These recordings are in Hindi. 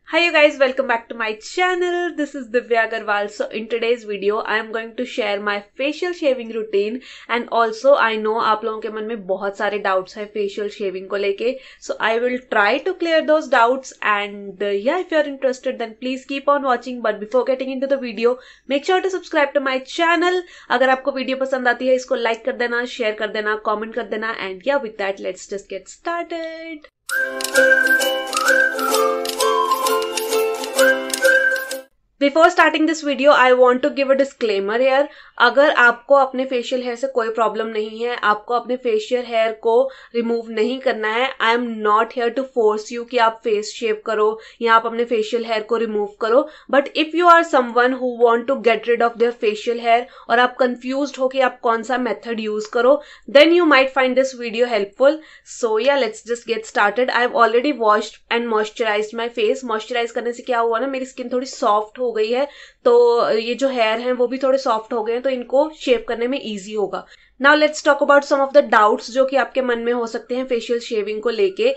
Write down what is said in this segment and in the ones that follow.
Hi you guys, welcome back to my channel. This is Divya Agarwal. So in today's video I am going to share my facial shaving routine and also I know आप लोगों के मन में बहुत सारे doubts है facial shaving को लेके. So I will try to clear those doubts and yeah, if you are interested then please keep on watching. But before getting into the video, make sure to subscribe to my channel. अगर आपको वीडियो पसंद आती है इसको like कर देना, share कर देना, comment कर देना and yeah, with that let's just get started. Before starting this video, I want to give a disclaimer here. अगर आपको अपने फेशियल हेयर से कोई प्रॉब्लम नहीं है, आपको अपने फेशियल हेयर को रिमूव नहीं करना है, I am not here to force you कि आप फेस शेव करो या आप अपने फेशियल हेयर को रिमूव करो. But if you are someone who want to get rid of their facial hair और आप कंफ्यूज्ड हो कि आप कौन सा मेथड यूज करो, then you might find this video helpful. So yeah let's just get started. I have already washed and moisturised my face. Moisturise करने से क्या हुआ ना, मेरी स्किन थोड़ी सॉफ्ट हो गई है, तो ये जो हेयर हैं वो भी थोड़े सॉफ्ट हो गए हैं, तो इनको शेव करने में इजी होगा. Now let's talk about some of the doubts जो कि आपके मन में हो सकते हैं फेशियल शेविंग को लेके.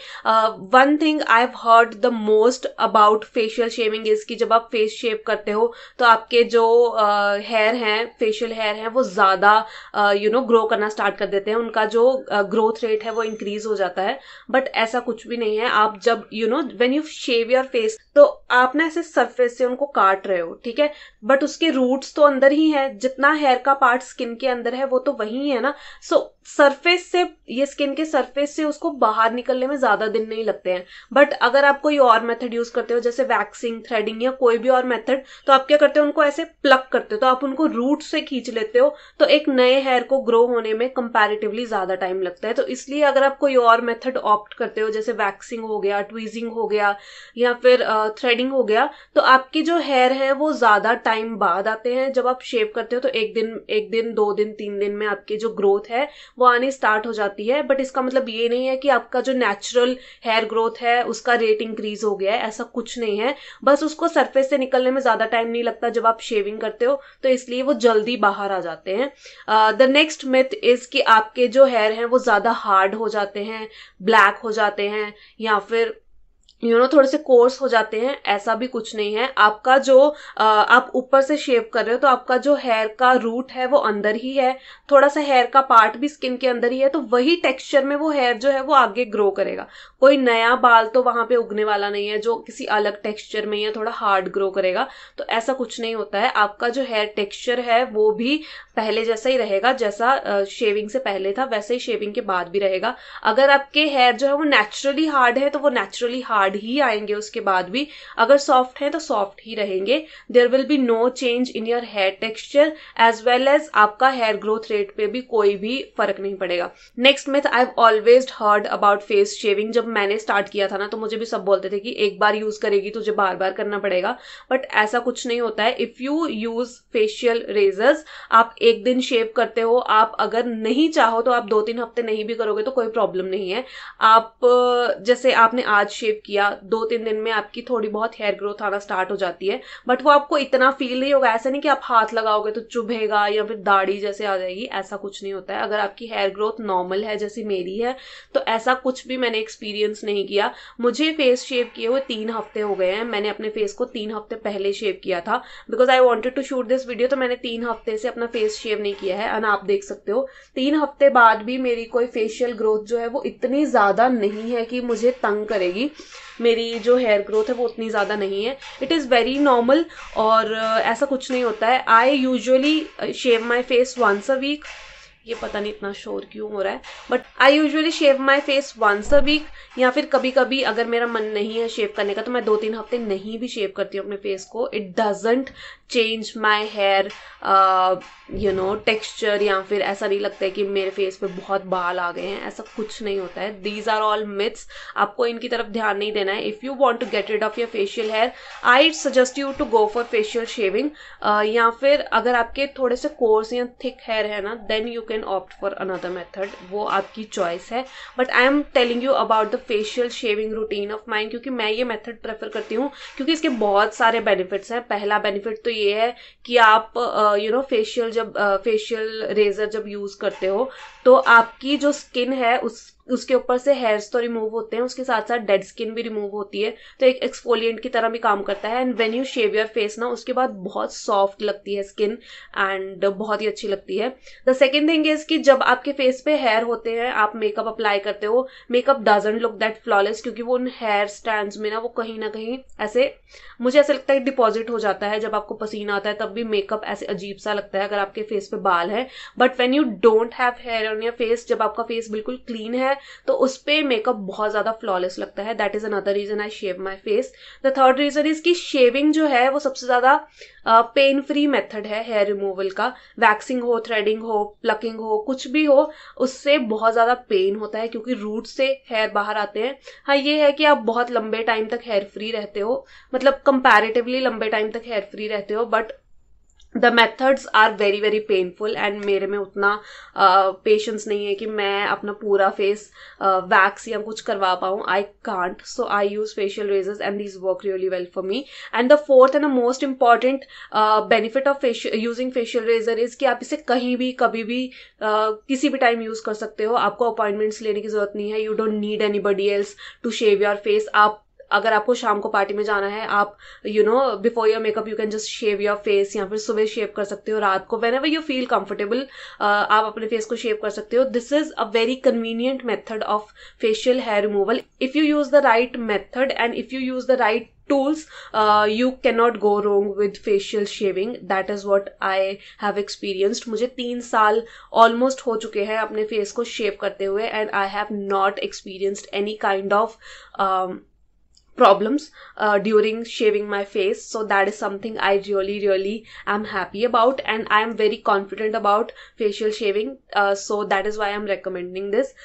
One thing I have heard the most about facial shaving is कि जब आप फेस शेव करते हो तो आपके जो हेयर हैं, फेशियल हेयर हैं, वो ज्यादा ग्रो करना स्टार्ट कर देते हैं. उनका जो ग्रोथ रेट है वो इंक्रीज हो जाता है. बट ऐसा कुछ भी नहीं है. आप जब when you shave your face, तो आप ना ऐसे सरफेस से उनको काट रहे हो, ठीक है, बट उसके रूट्स तो अंदर ही है. जितना हेयर का पार्ट स्किन के अंदर है वो तो वही है ना. सो सरफेस से, ये स्किन के सरफेस से उसको बाहर निकलने में ज्यादा दिन नहीं लगते हैं. बट अगर आप कोई और मेथड यूज करते हो जैसे वैक्सिंग, थ्रेडिंग या कोई भी और मेथड, तो आप क्या करते हो, उनको ऐसे प्लग करते हो, तो आप उनको रूट से खींच लेते हो, तो एक नए हेयर को ग्रो होने में कंपैरेटिवली ज्यादा टाइम लगता है. तो इसलिए अगर आप कोई और मेथड ऑप्ट करते हो जैसे वैक्सिंग हो गया, ट्वीजिंग हो गया या फिर थ्रेडिंग हो गया, तो आपकी जो हेयर है वो ज्यादा टाइम बाद आते हैं. जब आप शेव करते हो तो एक दिन 2 दिन 3 दिन में आपकी जो ग्रोथ है वो आनी स्टार्ट हो जाती है. बट इसका मतलब ये नहीं है कि आपका जो नेचुरल हेयर ग्रोथ है उसका रेट इंक्रीज हो गया है, ऐसा कुछ नहीं है. बस उसको सरफेस से निकलने में ज्यादा टाइम नहीं लगता जब आप शेविंग करते हो, तो इसलिए वो जल्दी बाहर आ जाते हैं. द नेक्स्ट मिथ इज कि आपके जो हेयर हैं वो ज्यादा हार्ड हो जाते हैं, ब्लैक हो जाते हैं या फिर थोड़े से कोर्स हो जाते हैं. ऐसा भी कुछ नहीं है. आपका जो आप ऊपर से शेव कर रहे हो तो आपका जो हेयर का रूट है वो अंदर ही है, थोड़ा सा हेयर का पार्ट भी स्किन के अंदर ही है, तो वही टेक्सचर में वो हेयर जो है वो आगे ग्रो करेगा. कोई नया बाल तो वहां पे उगने वाला नहीं है जो किसी अलग टेक्सचर में या थोड़ा हार्ड ग्रो करेगा. तो ऐसा कुछ नहीं होता है. आपका जो हेयर टेक्सचर है वो भी पहले जैसा ही रहेगा, जैसा शेविंग से पहले था वैसे ही शेविंग के बाद भी रहेगा. अगर आपके हेयर जो है वो नेचुरली हार्ड है तो वो नेचुरली हार्ड ही आएंगे उसके बाद भी. अगर सॉफ्ट है तो सॉफ्ट ही रहेंगे. There will be no change in your hair texture as well as आपका हेयर ग्रोथ रेट पे भी कोई भी फर्क नहीं पड़ेगा. Next myth, I have always heard about face shaving. जब मैंने स्टार्ट किया था ना तो मुझे भी सब बोलते थे कि एक बार यूज करेगी तुझे बार बार करना पड़ेगा. बट ऐसा कुछ नहीं होता है. If you use facial razors, आप एक दिन शेव करते हो, आप अगर नहीं चाहो तो आप 2-3 हफ्ते नहीं भी करोगे तो कोई प्रॉब्लम नहीं है. आप जैसे आपने आज शेव किया, 2-3 दिन में आपकी थोड़ी बहुत हेयर ग्रोथ आना स्टार्ट हो जाती है, बट वो आपको इतना फील नहीं होगा. ऐसा नहीं कि आप हाथ लगाओगे तो चुभेगा या फिर दाढ़ी जैसे आ जाएगी, ऐसा कुछ नहीं होता है. अगर आपकी हेयर ग्रोथ नॉर्मल है जैसी मेरी है तो ऐसा कुछ भी मैंने एक्सपीरियंस नहीं किया. मुझे फेस शेव किए हुए 3 हफ्ते हो गए हैं. मैंने अपने फेस को 3 हफ्ते पहले शेव किया था because I wanted to shoot this video. तो मैंने 3 हफ्ते से अपना फेस शेव नहीं किया है. और आप देख सकते हो 3 हफ्ते बाद भी मेरी कोई फेशियल ग्रोथ जो है वो इतनी ज्यादा नहीं है कि मुझे तंग करेगी. मेरी जो हेयर ग्रोथ है वो उतनी ज्यादा नहीं है. इट इज वेरी नॉर्मल और ऐसा कुछ नहीं होता है. I usually shave my face once a week. ये पता नहीं इतना शोर क्यों हो रहा है, but I usually shave my face once a week. या फिर कभी कभी अगर मेरा मन नहीं है शेव करने का तो मैं 2-3 हफ्ते नहीं भी शेव करती हूँ अपने फेस को. It doesn't change my hair texture या फिर ऐसा नहीं लगता है कि मेरे फेस पे बहुत बाल आ गए हैं. ऐसा कुछ नहीं होता है. These are all myths. आपको इनकी तरफ ध्यान नहीं देना है. If you want to get rid of your facial hair, I suggest you to go for facial shaving. या फिर अगर आपके थोड़े से कोर्स या थिक हेयर है ना, then you can opt for another method. वो आपकी चॉइस है. But I am telling you about the facial shaving routine of mine, क्योंकि मैं ये मेथड प्रेफर करती हूँ क्योंकि इसके बहुत सारे बेनिफिट्स हैं. पहला बेनिफिट तो ये है कि आप फेशियल रेजर जब यूज करते हो तो आपकी जो स्किन है उस उसके ऊपर से हेयर्स तो रिमूव होते हैं, उसके साथ साथ डेड स्किन भी रिमूव होती है, तो एक एक्सफोलिएंट की तरह भी काम करता है। And when you shave your face ना, उसके बाद बहुत सॉफ्ट लगती है स्किन एंड बहुत ही अच्छी लगती है। द सेकेंड थिंग इज कि जब आपके फेस पे हेयर होते हैं, आप मेकअप अप्लाई करते हो, makeup doesn't look that flawless, क्योंकि वो उन हेयर स्टैंड्स में ना कहीं ऐसे, मुझे ऐसा लगता है डिपॉजिट हो जाता है। जब आपको पसीना आता है तब भी मेकअप ऐसे अजीब सा लगता है अगर आपके फेस पे बाल है। But when you don't have hair on your face, जब आपका फेस बिल्कुल क्लीन है, तो उस पे मेकअप बहुत ज्यादा फ्लॉलेस लगता है। That is another reason I shave my face. The third reason is कि शेविंग जो है वो सबसे ज्यादा पेन फ्री मेथड है हेयर रिमूवल का। वैक्सिंग हो, थ्रेडिंग हो, प्लकिंग हो, कुछ भी हो, उससे बहुत ज्यादा पेन होता है क्योंकि रूट से हेयर बाहर आते हैं। हाँ, ये है कि आप बहुत लंबे टाइम तक हेयर फ्री रहते हो, मतलब कंपैरेटिवली लंबे टाइम तक हेयर फ्री रहते हो, but the methods are very very painful and मेरे में उतना पेशेंस नहीं है कि मैं अपना पूरा फेस वैक्स या कुछ करवा पाऊँ। I can't, so I use facial razors and these work really well for me. And the fourth and the most important benefit of using facial razor is कि आप इसे कहीं भी कभी भी किसी भी टाइम यूज कर सकते हो। आपको अपॉइंटमेंट्स लेने की जरूरत नहीं है। You don't need anybody else to shave your face. आप अगर आपको शाम को पार्टी में जाना है, आप before your makeup you can just shave your face, या फिर सुबह शेव कर सकते हो, रात को, whenever you feel comfortable आप अपने फेस को शेव कर सकते हो। This is a very convenient method of facial hair removal if you use the right method and if you use the right tools. You cannot go wrong with facial shaving. That is what I have experienced. मुझे 3 साल ऑलमोस्ट हो चुके हैं अपने फेस को शेव करते हुए and I have not experienced any kind of problems during shaving my face. So that is something I really am happy about, and I am very confident about facial shaving. So that is why I am recommending this.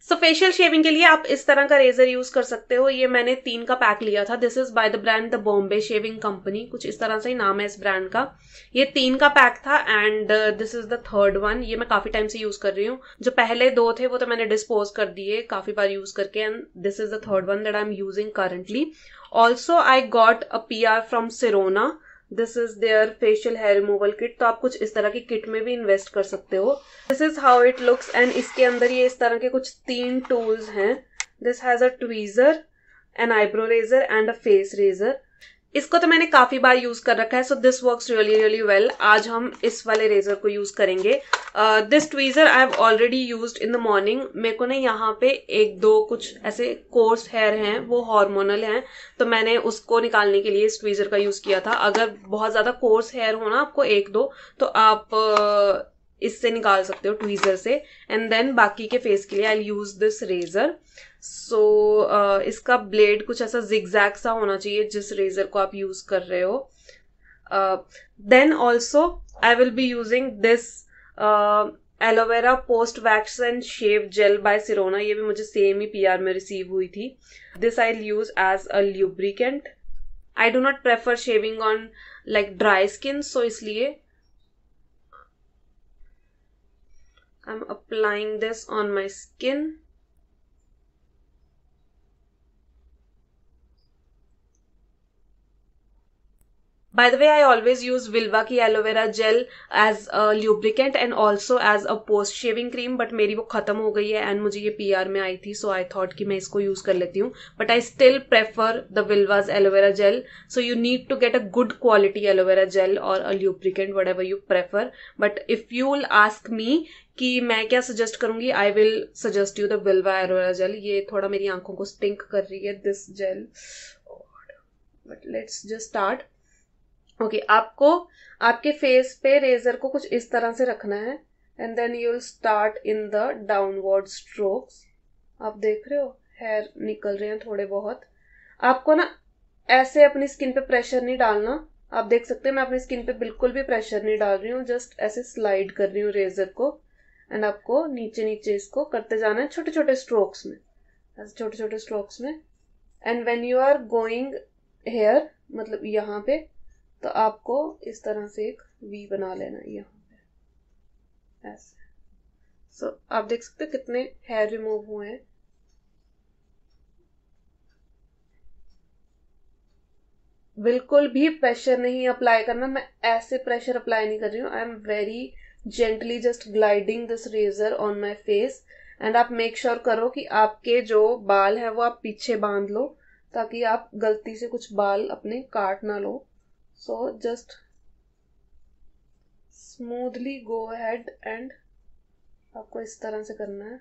So facial shaving के लिए आप इस तरह का रेजर यूज कर सकते हो। ये मैंने 3 का पैक लिया था। This is by the brand the Bombay shaving company, कुछ इस तरह से ही नाम है इस ब्रांड का। ये 3 का पैक था and this is the third one. ये मैं काफी टाइम से यूज कर रही हूँ। जो पहले 2 थे वो तो मैंने डिस्पोज कर दिए काफी बार यूज करके, and this is the third one that I am using currently. Also I got a PR from Sirona. This is their facial hair removal kit. तो आप कुछ इस तरह की किट में भी इन्वेस्ट कर सकते हो। This is how it looks and इसके अंदर ये इस तरह के कुछ 3 टूल्स हैं। This has a tweezer, an eyebrow razor and a face razor. इसको तो मैंने काफी बार यूज कर रखा है, so this works really well. आज हम इस वाले रेजर को यूज करेंगे। This tweezer I have already used in the morning. मेरे को ना यहाँ पे 1-2 कुछ ऐसे कोर्स हेयर हैं, वो हार्मोनल हैं, तो मैंने उसको निकालने के लिए इस ट्वीजर का यूज किया था। अगर बहुत ज्यादा कोर्स हेयर हो ना आपको 1-2, तो आप इससे निकाल सकते हो, ट्वीजर से। एंड देन बाकी के फेस के लिए आई यूज दिस रेजर। सो इसका ब्लेड कुछ ऐसा जिगजैग सा होना चाहिए जिस रेजर को आप यूज कर रहे हो। Then also I will be using this aloe vera post wax and shave gel by Sirona. ये भी मुझे सेम ही PR में रिसीव हुई थी। This I use as a lubricant. I do not prefer shaving on like dry skin, so इसलिए I'm applying this on my skin. By the way, I always use Vilva की aloe vera gel as a lubricant and also as a post shaving cream, but मेरी वो खत्म हो गई है and मुझे ये PR में आई थी, so I thought कि मैं इसको यूज कर लेती हूँ. But I still prefer the Vilva's aloe vera gel. So you need to get a good quality aloe vera gel or a lubricant, whatever you prefer. But if you will ask me कि मैं क्या सजेस्ट करूंगी, I will suggest you the Vilvah aloe vera gel. ये थोड़ा मेरी आंखों को स्टिंक कर रही है this gel, but let's just start. Okay, आपको आपके फेस पे रेजर को कुछ इस तरह से रखना है and then you will start in the downward strokes. आप देख रहे हो हेयर निकल रहे हैं थोड़े बहुत. आपको ना ऐसे अपनी स्किन पे प्रेशर नहीं डालना. आप देख सकते हैं मैं अपनी स्किन पे बिल्कुल भी प्रेशर नहीं डाल रही हूँ, जस्ट ऐसे स्लाइड कर रही हूँ रेजर को एंड आपको नीचे नीचे इसको करते जाना है छोटे छोटे स्ट्रोक्स में, ऐसे छोटे छोटे स्ट्रोक्स में. And when you are going hair, मतलब यहाँ पे, तो आपको इस तरह से एक वी बना लेना है यहाँ पे ऐसे. सो आप देख सकते हो कितने हेयर रिमूव हुए हैं. बिल्कुल भी प्रेशर नहीं अप्लाई करना. मैं ऐसे प्रेशर अप्लाई नहीं कर रही हूँ. I am very gently just gliding this razor on my face. And आप मेक श्योर करो कि आपके जो बाल है वो आप पीछे बांध लो, ताकि आप गलती से कुछ बाल अपने काट ना लो। So just smoothly go ahead and आपको इस तरह से करना है।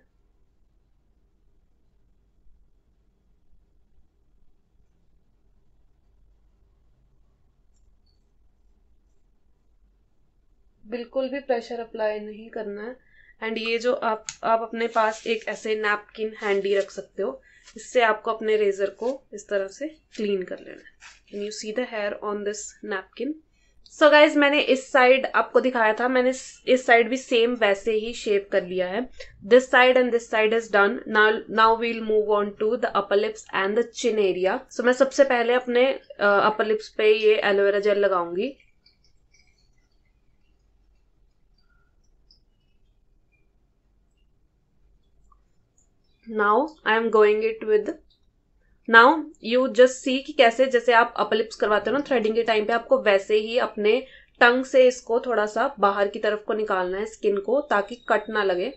बिल्कुल भी प्रेशर अप्लाई नहीं करना है। एंड ये जो आप अपने पास एक ऐसे नैपकिन हैंडी रख सकते हो, इससे आपको अपने रेजर को इस तरह से क्लीन कर लेना है। Can you see the hair on this napkin? So guys, मैंने इस साइड आपको दिखाया था, मैंने इस साइड भी सेम वैसे ही शेप कर लिया है। This side and this side is done. Now we'll move on to the upper lips and the chin area. So मैं सबसे पहले अपने अपर लिप्स पे ये एलोवेरा जेल लगाऊंगी। Now I am going it with, now you just see कि कैसे, जैसे आप अपर लिप्स करवाते हो ना थ्रेडिंग के टाइम पे, आपको वैसे ही अपने टंग से इसको थोड़ा सा बाहर की तरफ को निकालना है, स्किन को, ताकि कट ना लगे।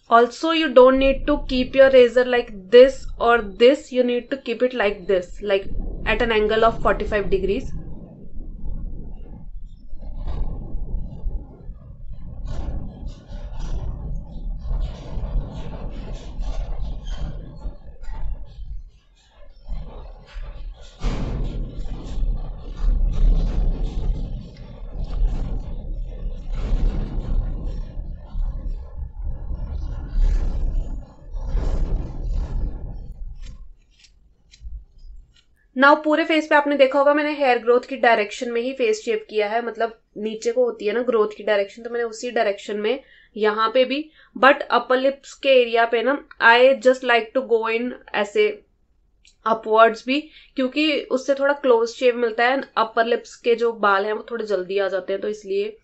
Also, you don't need to keep your razor like this or this. You need to keep it like this, like at an angle of 45 degrees. Now पूरे फेस पे आपने देखा होगा मैंने हेयर ग्रोथ की डायरेक्शन में ही फेस शेप किया है, मतलब नीचे को होती है ना ग्रोथ की डायरेक्शन, तो मैंने उसी डायरेक्शन में यहाँ पे भी। बट अपर लिप्स के एरिया पे ना I just like to go in ऐसे अपवर्ड्स भी, क्योंकि उससे थोड़ा क्लोज शेप मिलता है। अपर लिप्स के जो बाल हैं वो थोड़े जल्दी आ जाते हैं, तो इसलिए।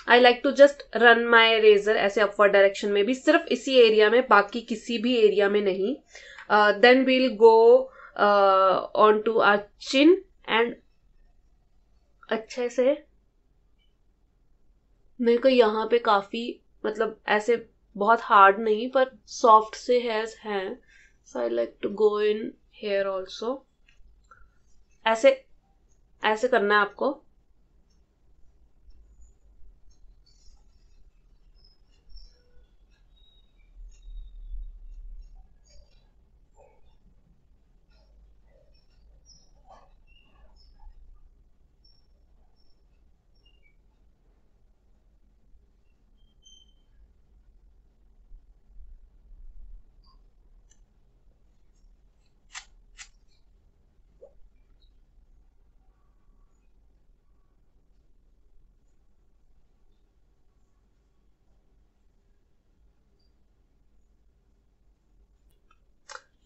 I like to just run my razor ऐसे अपवर्ड डायरेक्शन में भी, सिर्फ इसी एरिया में, बाकी किसी भी एरिया में नहीं। Then we'll go on to our chin and अच्छे से मेरे को यहाँ पे काफी, मतलब ऐसे बहुत हार्ड नहीं पर सॉफ्ट से हेयर्स हैं, so I like to go in hair also. ऐसे ऐसे करना है आपको।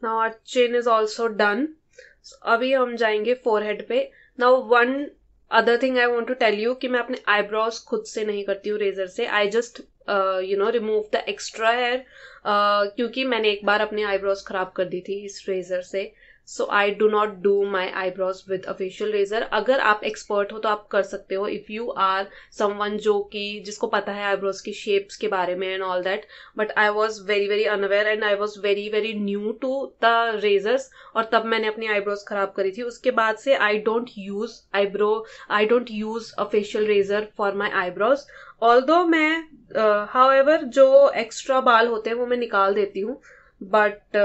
Now our chin is also done. अभी हम जाएंगे फोरहेड पे। Now one other thing I want to tell you कि मैं अपने आईब्रोज खुद से नहीं करती हूँ रेजर से। I just remove the extra hair, क्योंकि मैंने एक बार अपने आईब्रोज खराब कर दी थी इस रेजर से। So I do not do my eyebrows with a facial razor. अगर आप एक्सपर्ट हो तो आप कर सकते हो, इफ यू आर समवन जो कि जिसको पता है आईब्रोज की शेप्स के बारे में and all that. But I was very very unaware and I was very very new to the razors, और तब मैंने अपनी आईब्रोज खराब करी थी। उसके बाद से I don't use a facial razor for my eyebrows. Although मैं हाउएवर जो एक्स्ट्रा बाल होते हैं वो मैं निकाल देती हूँ, but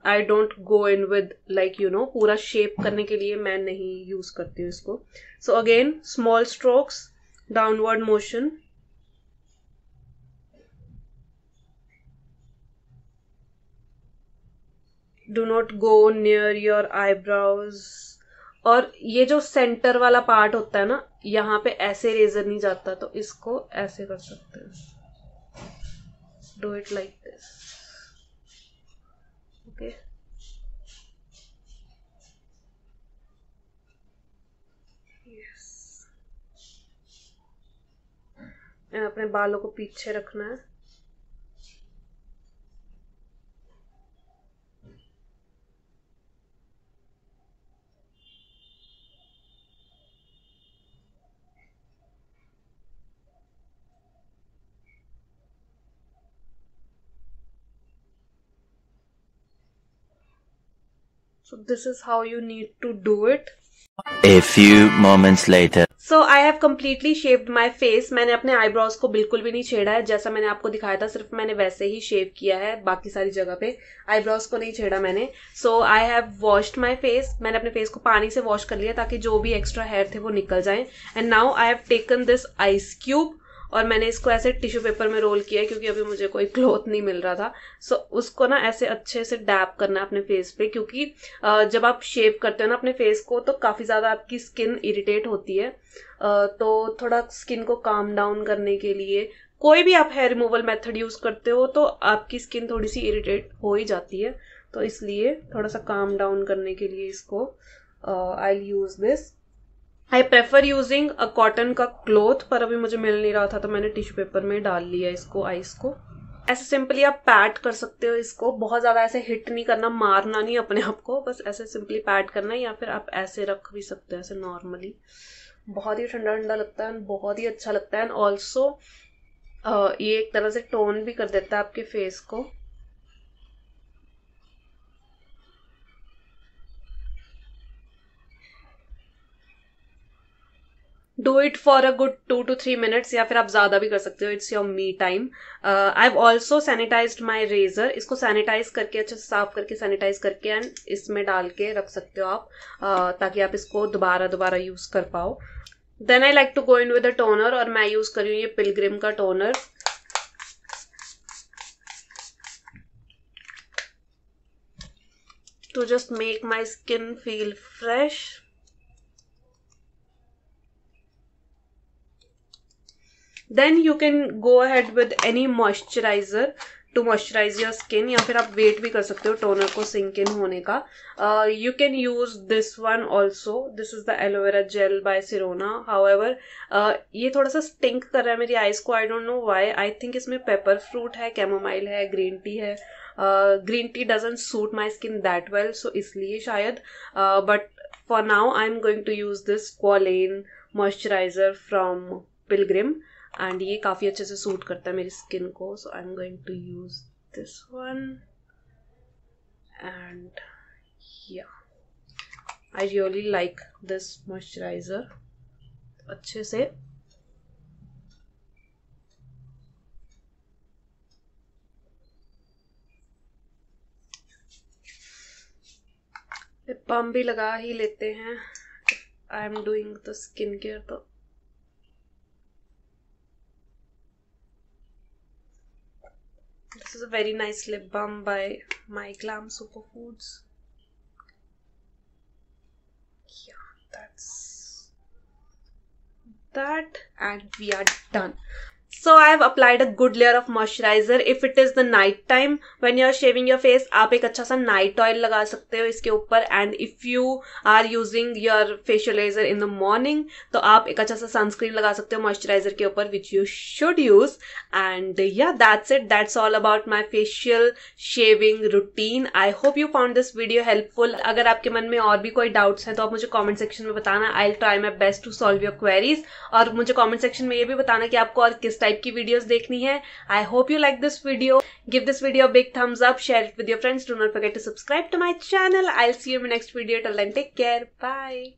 I don't go in with like पूरा शेप करने के लिए मैं नहीं यूज करती हूँ इसको। So again small strokes, downward motion, do not go near your eyebrows. और ये जो सेंटर वाला पार्ट होता है ना, यहाँ पे ऐसे रेजर नहीं जाता, तो इसको ऐसे कर सकते हैं। Do it like this, okay. Yes, अपने बालों को पीछे रखना है। So this is how you need to do it. A few moments later. So I have completely shaved my face. मैंने अपने आईब्रोज को बिल्कुल भी नहीं छेड़ा है, जैसा मैंने आपको दिखाया था सिर्फ मैंने वैसे ही शेव किया है, बाकी सारी जगह पे आईब्रोज को नहीं छेड़ा मैंने। So I have washed my face. मैंने अपने फेस को पानी से वॉश कर लिया ताकि जो भी एक्स्ट्रा हेयर थे वो निकल जाएं। And now I have taken this ice cube, और मैंने इसको ऐसे टिश्यू पेपर में रोल किया है क्योंकि अभी मुझे कोई क्लॉथ नहीं मिल रहा था। सो उसको ना ऐसे अच्छे से डैप करना है अपने फेस पे, क्योंकि जब आप शेव करते हो ना अपने फेस को तो काफ़ी ज़्यादा आपकी स्किन इरिटेट होती है। तो थोड़ा स्किन को काम डाउन करने के लिए कोई भी आप हेयर रिमूवल मेथड यूज़ करते हो तो आपकी स्किन थोड़ी सी इरिटेट हो ही जाती है, तो इसलिए थोड़ा सा काम डाउन करने के लिए इसको I use this. I prefer using a cotton का क्लॉथ, पर अभी मुझे मिल नहीं रहा था तो मैंने टिश्यू पेपर में डाल लिया इसको, आइस को। ऐसे सिंपली आप पैट कर सकते हो इसको, बहुत ज़्यादा ऐसे हिट नहीं करना, मारना नहीं अपने आप को, बस ऐसे सिंपली पैट करना है, या फिर आप ऐसे रख भी सकते हो ऐसे नॉर्मली। बहुत ही ठंडा ठंडा लगता है, बहुत ही अच्छा लगता है। एंड ऑल्सो ये एक तरह से टोन भी कर देता है आपके फेस को। Do it for a good 2 to 3 minutes, या फिर आप ज्यादा भी कर सकते हो, it's your me time. I have also sanitized my razor. इसको सैनिटाइज करके अच्छे से साफ करके सैनिटाइज करके एंड इसमें डाल के रख सकते हो आप, ताकि आप इसको दोबारा यूज कर पाओ। Then I like to go in with a toner, और मैं यूज कर रही हूँ ये पिलग्रिम का toner. To just make my skin feel fresh. Then you can go ahead with any moisturizer to moisturize your skin, या फिर आप वेट भी कर सकते हो टोनर को सिंक इन होने का। You can use this one also. This is the aloe vera gel by Sirona. However, ये थोड़ा सा स्टिंक कर रहा है मेरी आईज को, I don't know why. I think इसमें पेपर फ्रूट है, कैमोमाइल है, ग्रीन टी है। Green tea doesn't suit my skin that well, so इसलिए शायद। But for now I'm going to use this Squalane moisturizer from Pilgrim, and ये काफ़ी अच्छे से सूट करता है मेरी स्किन को। So I am going to use this one, and yeah I really like this moisturiser. अच्छे से लिप बाम भी लगा ही लेते हैं। I am doing the skin care, तो this is a very nice lip balm by My Glam Superfoods. Yeah, that's that, and we are done. So I have applied a good layer of moisturizer. If it is the night time when you are shaving your face, आप एक अच्छा सा night oil लगा सकते हो इसके ऊपर, and if you are using your facial laser in the morning, तो आप एक अच्छा सा sunscreen लगा सकते हो moisturizer के ऊपर, which you should use. And yeah, that's it. That's all about my facial shaving routine. I hope you found this video helpful. अगर आपके मन में और भी कोई doubts हैं तो आप मुझे comment section में बताना. I'll try my best to solve your queries. और मुझे comment section में ये भी बताना कि आपको और किस टाइप की वीडियोस देखनी है. I hope you like this video. Give this video a big thumbs up. Share it with your friends. Do not forget to subscribe to my channel. I'll see you in my next video. Till then, take care. Bye.